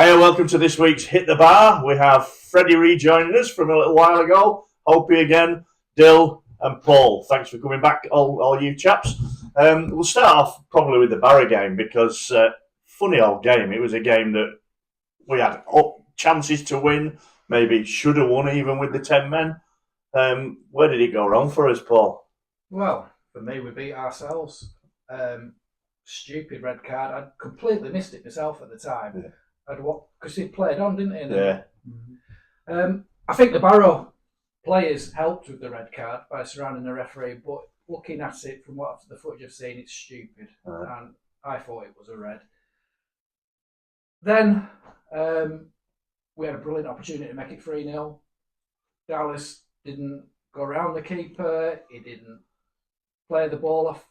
Hi, and welcome to this week's Hit the Bar. We have Freddie rejoining us from a little while ago. Opie again, Dill and Paul. Thanks for coming back, all you chaps. We'll start off probably with the Barra game because funny old game. It was a game that we had chances to win, maybe should have won even with the 10 men. Where did it go wrong for us, Paul? Well, for me, we beat ourselves. Stupid red card. I'd completely missed it myself at the time. Yeah. Because he played on, didn't he? Yeah. I think the Barrow players helped with the red card by surrounding the referee, but looking at it from what the footage I've seen, it's stupid, and I thought it was a red. Then we had a brilliant opportunity to make it 3-0. Dallas didn't go around the keeper. He didn't play the ball off,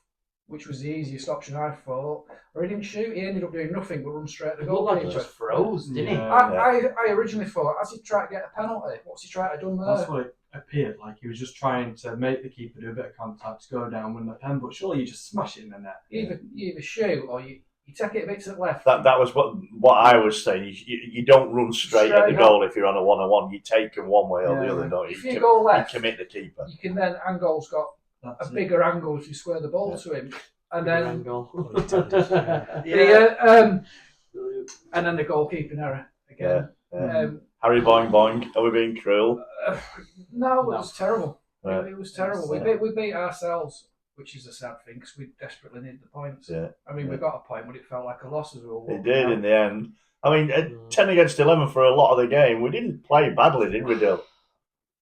which was the easiest option, I thought. Or he didn't shoot. He ended up doing nothing but run straight at the goal. He just froze, didn't he? I originally thought, has he tried to get a penalty? What's he tried to do there? That's what it appeared like. He was just trying to make the keeper do a bit of contact, go down, win the pen, but surely you just smash it in the net. You either shoot or you take it a bit to the left. That was what I was saying. You don't run straight at the goal if you're on a 1-on-1. You take them one way or the other, don't you? If you go left, you commit the keeper. You can then, Angol's got a bigger angle if you square the ball to him. And then, and then the goalkeeping error again. Yeah. Harry Boing Boing, are we being cruel? No, it was terrible. Yeah. It was terrible. We beat ourselves, which is a sad thing because we desperately needed the points. Yeah. I mean, we got a point, but it felt like a loss as well. It did in the end. I mean, 10 against 11 for a lot of the game. We didn't play badly, did we, Dill?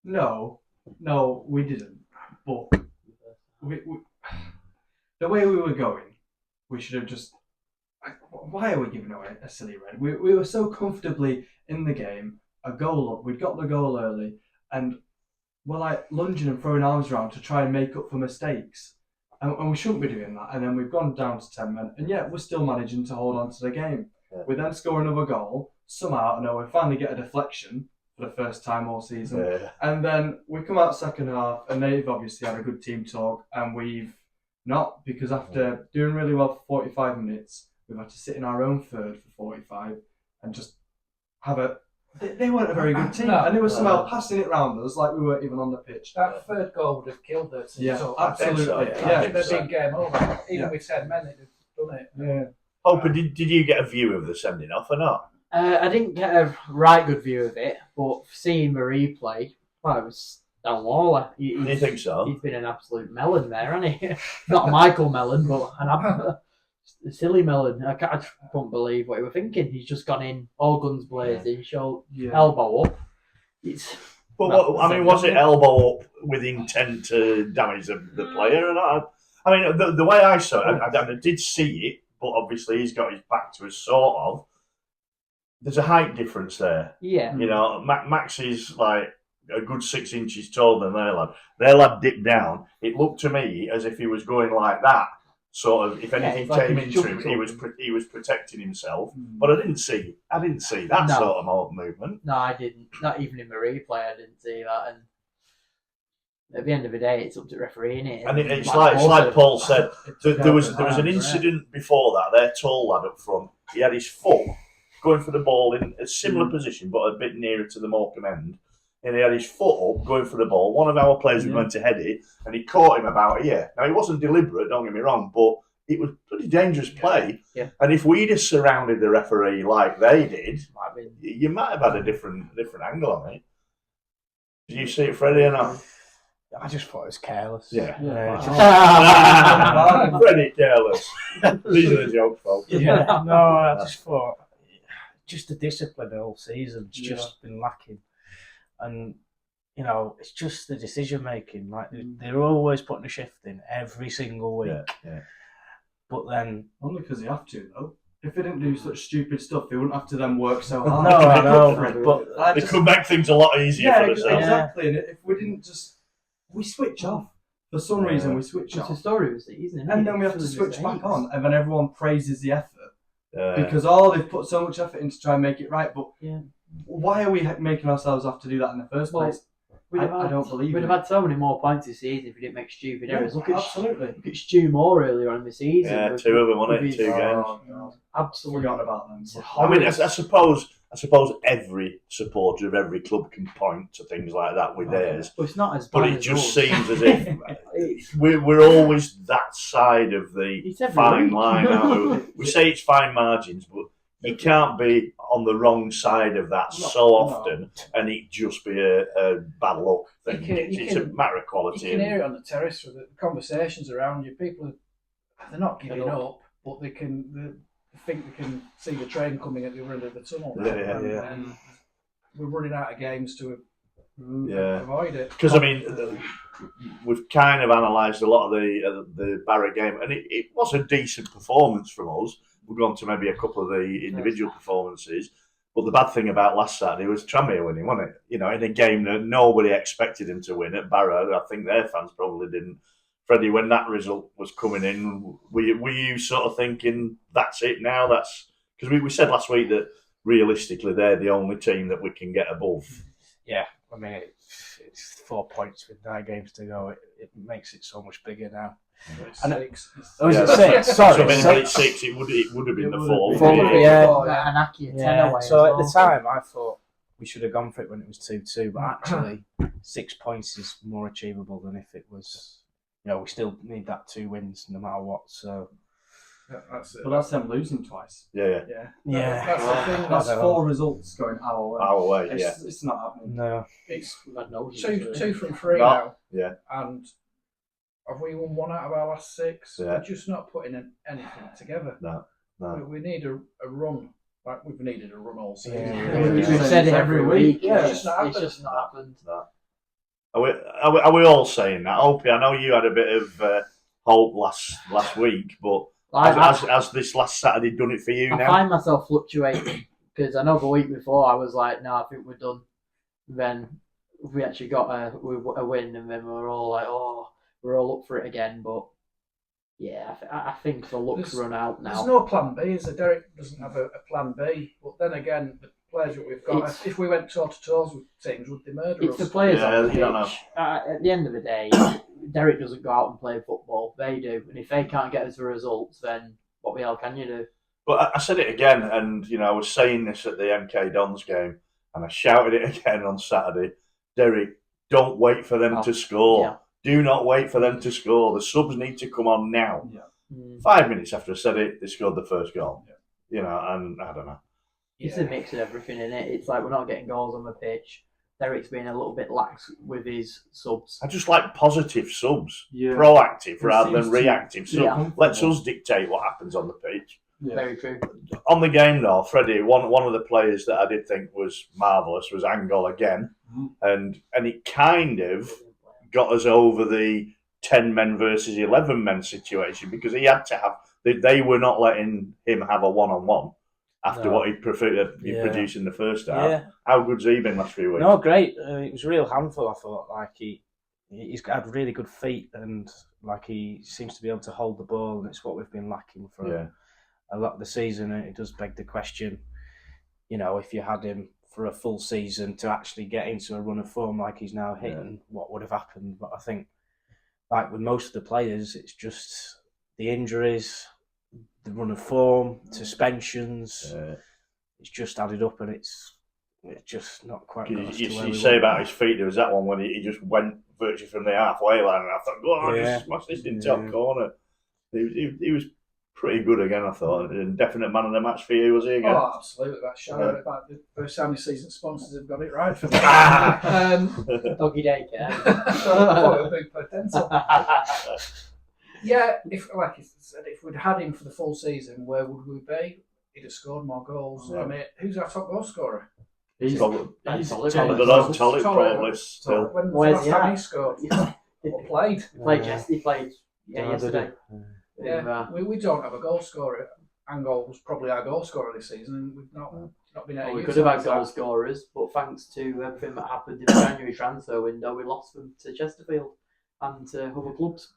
No, we didn't. But we the way we were going, we should have just. Why are we giving away a silly red? We were so comfortably in the game, a goal up. We'd got the goal early, and we're like lunging and throwing arms around to try and make up for mistakes. And we shouldn't be doing that. And then we've gone down to 10 men, and yet we're still managing to hold on to the game. Yeah. We then score another goal. Somehow, we finally get a deflection for the first time all season. Yeah. And then we come out second half, and they've obviously had a good team talk, and we've not, because after doing really well for 45 minutes, we've had to sit in our own third for 45 and just have a... They weren't a very good team, and they were somehow passing it round us like we weren't even on the pitch. That third goal would have killed us. Yeah, absolutely. I think they'd been game over. Even with 10 men, they'd have done it. Yeah. Hope, did you get a view of the sending off or not? I didn't get a right good view of it, but seeing Marie play, well, it was Dan Lawler. Do you think so? He's been an absolute melon there, hasn't he? Not a Michael Melon, but a silly melon. I couldn't believe what he was thinking. He's just gone in, all guns blazing, elbow up. Was it elbow up with intent to damage the player or not? I mean, the way I saw it, I did see it, but obviously he's got his back to us, sort of. There's a height difference there. Yeah. You know, Max is like a good 6 inches taller than their lad. Their lad dipped down. It looked to me as if he was going like that. Sort of, if anything came into him, he was protecting himself. But I didn't see that sort of movement. No, I didn't. Not even in the replay, I didn't see that. And at the end of the day, it's up to refereeing it. And it's like Paul said. There was an incident before that. Their tall lad up front, he had his foot going for the ball in a similar position, but a bit nearer to the Morecambe end. And he had his foot up, going for the ball. One of our players was going to head it, and he caught him about here. Now, it wasn't deliberate, don't get me wrong, but it was pretty dangerous play. Yeah. And if we'd have surrounded the referee like they did, you might have had a different angle on it. Did you see it, Freddie, or not? I just thought it was careless. Yeah. Yeah. Freddie careless. These are the jokes, folks. Yeah. No, I just thought just the discipline the whole season's just been lacking. And, it's just the decision making. Like, they're always putting a shift in every single week. Yeah. But then... Only because they have to, though. If they didn't do such stupid stuff, they wouldn't have to then work so hard. No, I know. But they could make things a lot easier for themselves. Exactly. And if we didn't just... We switch off. For some reason, we switch off. It's a story of the season, isn't it? And then we have to switch back on. And then everyone praises the effort. Because they've put so much effort in to try and make it right. But why are we making ourselves have to do that in the first place? I don't believe we'd it. have had so many more points this season if we didn't make stupid errors. Look at Stu Moore earlier on in the season. Yeah, 2 of them, wasn't it? 2 games. Absolutely. Forgot about them. I mean, I suppose I suppose every supporter of every club can point to things like that with theirs. But it's not as bad But it as just us. seems as if It's- we're always that side of the It's every fine week. line. Aren't we? We say it's fine margins, but you can't be on the wrong side of that No, so often and it just be a bad luck thing. You It's a can- matter of You quality. can and- hear it on the terrace with the conversations around you. People, they're not giving up, but they think they can see the train coming at the other end of the tunnel. now, Yeah, and we're running out of games to Yeah. avoid it. Because we've kind of analysed a lot of the Barry game, and it was a decent performance from us. We've gone to maybe a couple of the individual performances, but the bad thing about last Saturday was Tranmere winning, wasn't it? You know, in a game that nobody expected him to win at Barrow. I think their fans probably didn't. Freddie, when that result was coming in, were you sort of thinking that's it now? That's because we said last week that realistically they're the only team that we can get above. Yeah, I mean, it's 4 points with 9 games to go. It makes it so much bigger now. And Six. Oh, is Yeah, it that's 6? right. Sorry. So if so- it's 6, it would have been It the would 4. have Four, been. yeah. And Aki, 10 Yeah, away. so as at the well. time I thought we should have gone for it when it was 2-2, but actually 6 points is more achievable than if it was, we still need that 2 wins no matter what, so. That's it. But that's them losing twice. Yeah. Yeah. Yeah. That's the thing. That's I don't 4 results going our way. Our way, It's not happening. No. It's We've had no two from 3 No. now. Yeah. And have we won 1 out of our last 6? Yeah. We're just not putting anything together. No. We need a run. Like we've needed a run all season. Yeah. We've said it every week. Yeah. It's just not happened. Are we all saying that? Opie, I know you had a bit of hope last week, but has this last Saturday done it for you I now? find myself fluctuating because I know the week before I was like, no, I think we're done. Then we actually got a win, and then we were all like, oh, we're all up for it again. But yeah, I think the luck's run out There's now. no plan B, is there? Derek doesn't have a plan B. But then again, the players that we've got, It's- if we went toe to toes with teams, would they murder It's us? the players Yeah, on the you don't know. pitch. At the end of the day, Derek doesn't go out and play football. They do, and if they can't get us the results, then what the hell can you do? But I said it again, and I was saying this at the MK Dons game, and I shouted it again on Saturday. Derek, don't wait for them to score. Yeah. Do not wait for them to score. The subs need to come on now. Mm. 5 minutes after I said it, they scored the first goal. And I don't know. It's a mix of everything in it. It's like we're not getting goals on the pitch. Derek's been a little bit lax with his subs. I just like positive subs, Yeah. proactive It rather than seems to- reactive. So Yeah. lets us dictate what happens on the pitch. Yeah. Very true. On the game, though, Freddie, one of the players that I did think was marvellous was Angol again, Mhm. and it kind of got us over the 10 men versus 11 men situation because he had to have. They were not letting him have a one-on-one after No. what he Yeah. produced in the first half. Yeah. How good's he been last few weeks? No, great. It was a real handful, I thought. Like, he's got really good feet and, like, he seems to be able to hold the ball, and it's what we've been lacking for Yeah. a lot of the season, and it does beg the question, if you had him for a full season to actually get into a run of form like he's now hitting, what would have happened? But I think, like with most of the players, it's just the injuries, the run of form, suspensions. It's just added up, and it's just not quite. got us to where You we say want. about his feet, there was that one when he just went virtually from the halfway line, and I thought, God, Yeah. just smashed this in top corner. He was pretty good again, I thought. And definite man of the match for you, was he again? Oh, absolutely. That's showing about the first time this season sponsors have got it right for me. Doggy daycare. Quite a big potential. Yeah, if we'd had him for the full season, where would we be? He'd have scored more goals. Yeah. I mean, who's our top goal scorer? He's, Probably. he's Oliver. I don't James. know, Tollett Tollett. probably still. When was Where's the last he time at? he scored? Or played? He played No, yesterday. Yeah, we don't have a goal scorer. Angol was probably our goal scorer this season, and we've not been able Well, to we use could have had that. goal scorers, but thanks to everything that happened in the January transfer window, we lost them to Chesterfield and to other clubs.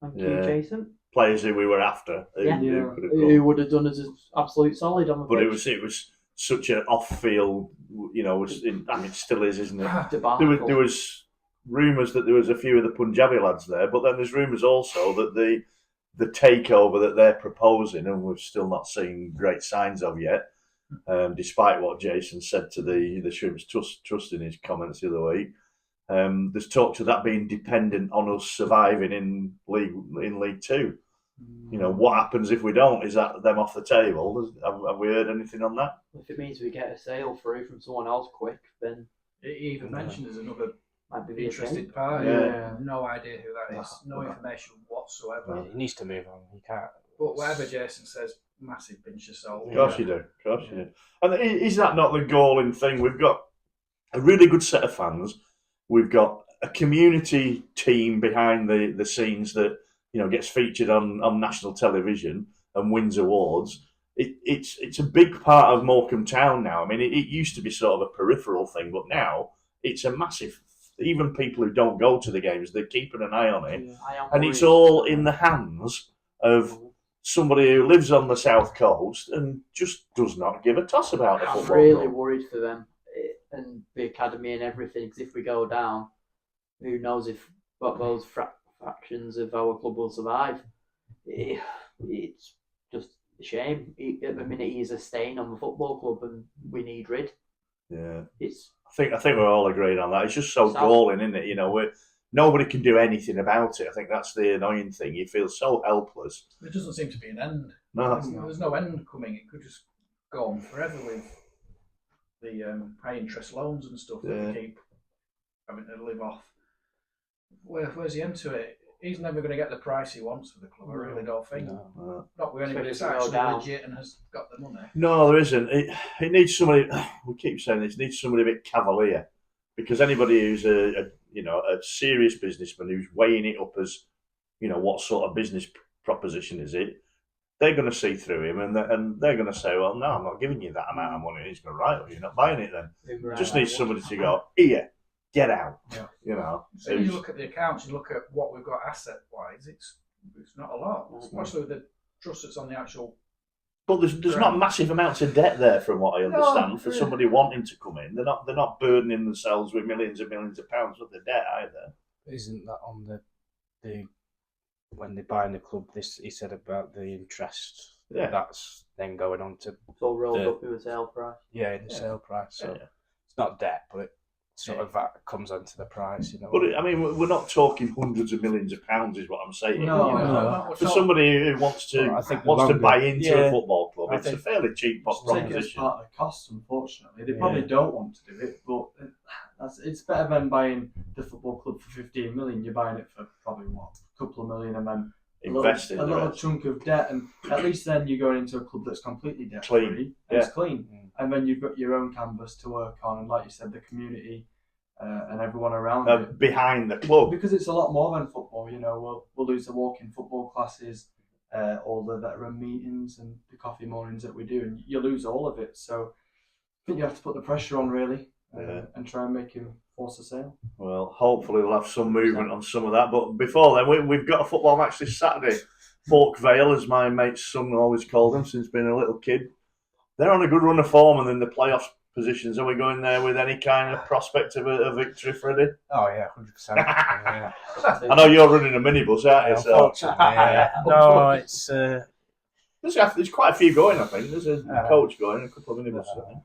Thank you, Yeah. Jason. Players who we were after. Who Yeah. could have gone. Who would have done us an absolute solid on the But pitch. it was such an off-field, it still is, isn't it? Debacle. There was rumours that there was a few of the Punjabi lads there, but then there's rumours also that the takeover that they're proposing, and we've still not seen great signs of yet, despite what Jason said to the Shrimps trust in his comments the other week. There's talk of that being dependent on us surviving in League Two. You know, what happens if we don't? Is that them off the table? Have we heard anything on that? If it means we get a sale through from someone else quick, then He even mentioned there's another might be the interested party. Yeah. No idea who that is. No information whatsoever. He needs to move on. He can't. But whatever Jason says, massive pinch of salt. Of course you do. Of course you do. And is that not the galling thing? We've got a really good set of fans. We've got a community team behind the scenes that, you know, gets featured on national television and wins awards. It's a big part of Morecambe Town now. I mean, it used to be sort of a peripheral thing, but now it's a massive. Even people who don't go to the games, they're keeping an eye on it, and it's all in the hands of somebody who lives on the south coast and just does not give a toss about the I'm football. really club. worried for them and the academy and everything. Because if we go down, who knows if what those fractions of our club will survive? It's just a shame. At the minute, he's a stain on the football club, and we need rid. Yeah, It's I think we're all agreed on that. It's just so Sad. galling, isn't it? You know, nobody can do anything about it. I think that's the annoying thing. You feel so helpless. There doesn't seem to be an end. No, There's no end coming. It could just go on forever with the high interest loans and stuff that Yeah. we keep having to live off. Where's the end to it? He's never going to get the price he wants for the club. I really don't think. Not with anybody that's Especially if we go actually down. legit and has got the money. No, there isn't. It needs somebody. We keep saying this. It needs somebody a bit cavalier, because anybody who's a serious businessman who's weighing it up as, you know, what sort of business proposition is it? They're going to see through him, and they're going to say, "Well, no, I'm not giving you that amount of money." He's going, "Right, well, you're not buying it then." Just needs somebody to go, "Here, get out." Yeah. You know. So you look at the accounts, you look at what we've got asset wise, it's not a lot. Especially with the trust that's on the actual. But there's not massive amounts of debt there, from what I understand, for somebody wanting to come in. They're not burdening themselves with millions and millions of pounds worth of debt either. Isn't that on the when they buy in the club? This he said about the interest. Yeah. That's then going on to It's all rolled the- up with a sale price. in the sale price. So Yeah. it's not debt, but it sort of that comes onto the price. You know. But I mean, we're not talking hundreds of millions of pounds, is what I'm saying. No, You know? no. For somebody who wants to Well, I think wants to longer- buy into yeah. a football club, I it's a think- fairly cheap Take it as proposition. part of the cost, unfortunately. They Yeah. probably don't want to do it, but it's better than buying the football club for 15 million. You're buying it for probably a couple of million, and then Invest in a the little rest. chunk of debt, and at least then you're going into a club that's completely debt Clean. free. Yeah. It's clean, and then you've got your own canvas to work on, and like you said, the community and everyone around it. Behind the club. Because it's a lot more than football. You know, we'll lose the walk-in football classes, all the veteran meetings, and the coffee mornings that we do, and you lose all of it. So I think you have to put the pressure on really, and try and make him force a sale. Well, hopefully we'll have some movement on some of that. But before then, we've got a football match this Saturday. Falk Vale, as my mate's son always called them since being a little kid. They're on a good run of form and in the playoff positions. Are we going there with any kind of prospect of a victory, Freddie? Oh yeah, 100%. Yeah. I know you're running a minibus, aren't you? So Unfortunately, yeah. No, it's there's quite a few going, I think. There's a coach going, a couple of minibuses.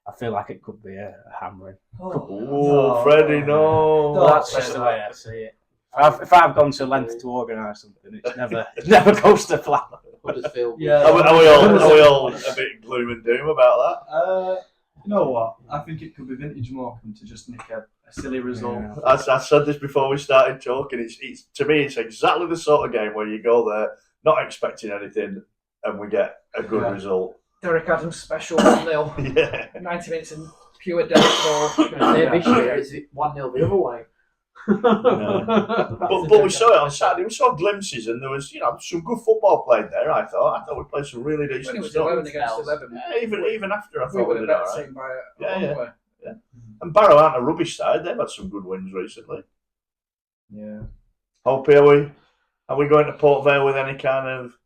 I feel like it could be a hammering. Oh, Freddie, no. That's just the way I see it. If I've gone to length to organise something, it's never goes to plan. Huddersfield. Yeah. Are we all a bit gloom and doom about that? You know what? I think it could be vintage Morecambe to just nick a silly result. Yeah. I said this before we started talking. It's to me, it's exactly the sort of game where you go there not expecting anything, and we get a good Yeah. result. Derek Adams special 1-0. Yeah. 90 minutes in pure death ball. This year it's 1-0 the other way. But we saw it on Saturday. We saw glimpses, and there was some good football played there. I thought we played some really When it decent was stuff. 11 against 11. Yeah, even after I We thought were we the did all better right. team by a Yeah, long yeah. way. And Barrow aren't a rubbish side. They've had some good wins recently. Yeah. Hope are we going to Port Vale with any kind of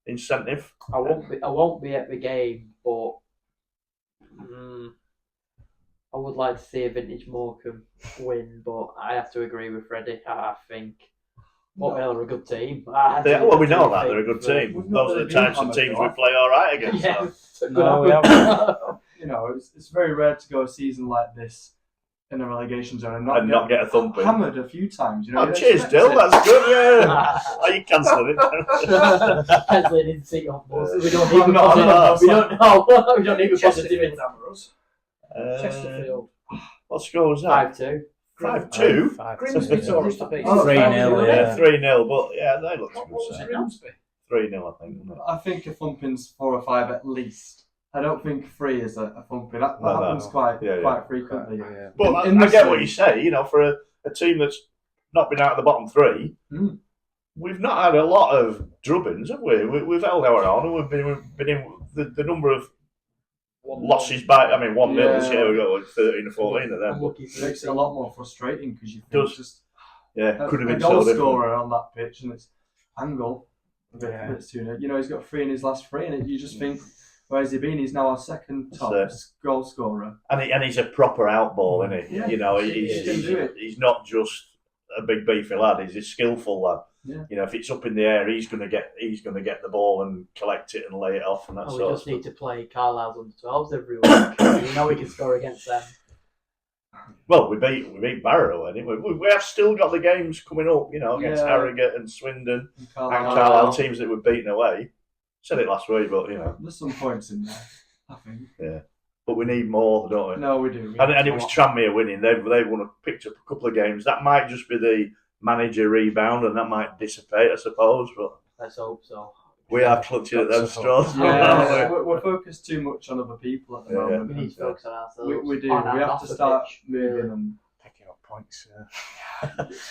incentive? I won't be at the game, but I would like to see a vintage Morecambe win. But I have to agree with Freddie. I think Port Vale are a good team. Well, we know that they're a good team. We've not Those are really the been types of hammered, teams though. we play all right against. Yeah, So. so No, we You know, it's very rare to go a season like this in a relegation zone and And not get a thumping. hammered a few times. You know, Oh, you'd cheers, expect Dill. it. That's good. Yeah. Oh, you cancelled it. Pencil in seat on us. We don't I'm need not- I'm not- positive. We don't know. We don't need Chesterfield positivity. hammer us. Uh, Chesterfield. What score was that? 5-2. 5-2. Grimsby tore us to pieces. Oh, 3-0, Yeah, yeah. 3-0. But yeah, they look What good. was So. it, Grimsby? 3-0, I think. Wasn't it? I think a thumping's 4 or 5 at least. I don't think 3 is a thumping. That No, no. happens quite Yeah, yeah. quite frequently. Yeah. But In I this get what league- you say. You know, for a team that's not been out of the bottom 3, we've not had a lot of drubbings, have we? We've held our own, and we've been in the number of losses by. I mean, 1-0. Yeah, we got like 13 or 14 of them. Unlucky It for makes it a lot more frustrating because you think Does. just Yeah, could have a been goal so different. scorer on that pitch and it's Angle. Yeah. A bit sooner. You know, he's got 3 in his last 3, and you just think, where's he been? He's now our second top That's goal scorer. And he's a proper outball, isn't he? Yeah, You know, he can do it. he's not just a big beefy lad. He's a skillful lad. Yeah. You know, if it's up in the air, he's gonna get the ball and collect it and lay it off and that Oh, we sort of just stuff. need to play Carlisle's under 12s every week. We know we can score against them. Well, we beat Barrow, I think. We have still got the games coming up, you know, against Yeah. Harrogate and Swindon And and Carlisle. Carlisle, teams that were beaten away. Said it last week, but you know, There's some points in there, I think. but we need more, don't we? No, we do. And it was Tranmere winning. They've picked up a couple of games. That might just be the manager rebound, and that might dissipate, I suppose. But Let's hope so. we are clutching at those straws. Yeah, we're focused too much on other people at the Yeah, moment. We need to focus on ourselves. We do. On We and have off to the start pitch. moving and Picking up points.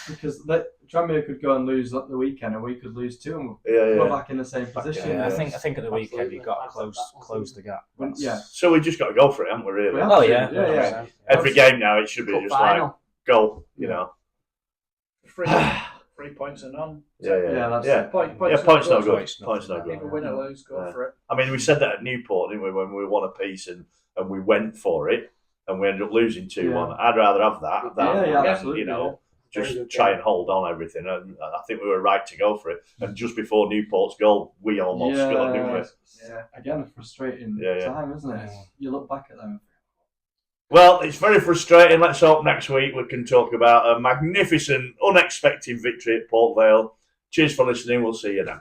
because Tranmere could go and lose at the weekend, and we could lose too, and Yeah, we're yeah. back in the same position. Yeah, I Yeah. think at the weekend Absolutely. you got to Absolutely. close the gap. When- yeah. So we just got to go for it, haven't we? Really? We have Oh to. yeah, yeah. Every game now, it should be Cup just like final. go. You know. 3 points and on. Yeah, that's yeah. Points Yeah, points no good. good. Points not Points no good. good. Either win or lose, go Yeah. for it. I mean, we said that at Newport, didn't we, when we won a piece and we went for it and we ended up losing 2-1. I'd rather have that than absolutely. you know, Very just good try game. and hold on everything. And I think we were right to go for it. And just before Newport's goal, we almost scored, didn't we? Yeah. Again, a frustrating Yeah, yeah. time, isn't it? Yeah. You look back at them. Well, it's very frustrating. Let's hope next week we can talk about a magnificent, unexpected victory at Port Vale. Cheers for listening. We'll see you then.